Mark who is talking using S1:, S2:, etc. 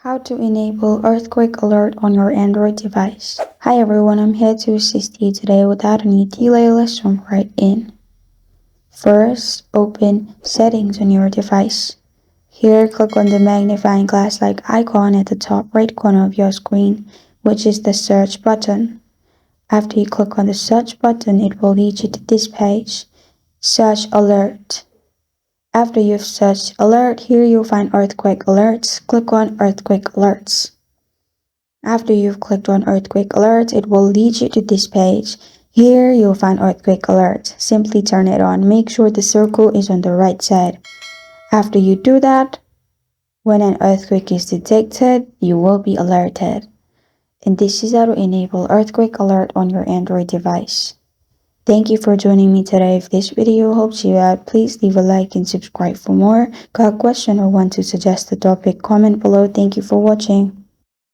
S1: How to enable earthquake alert on your Android device. Hi everyone, I'm here to assist you today without any delay. Let's jump right in. First, open Settings on your device. Here, click on the magnifying glass-like icon at the top right corner of your screen, which is the search button. After you click on the search button, it will lead you to this page, Search Alert. After you've searched alert, here you'll find earthquake alerts. Click on earthquake alerts. After you've clicked on earthquake alerts, it will lead you to this page. Here you'll find earthquake alert. Simply turn it on. Make sure the circle is on the right side. After you do that, when an earthquake is detected, you will be alerted. And this is how to enable earthquake alert on your Android device. Thank you for joining me today. If this video helps you out, please leave a like and subscribe for more. Got a question or want to suggest a topic? Comment below. Thank you for watching.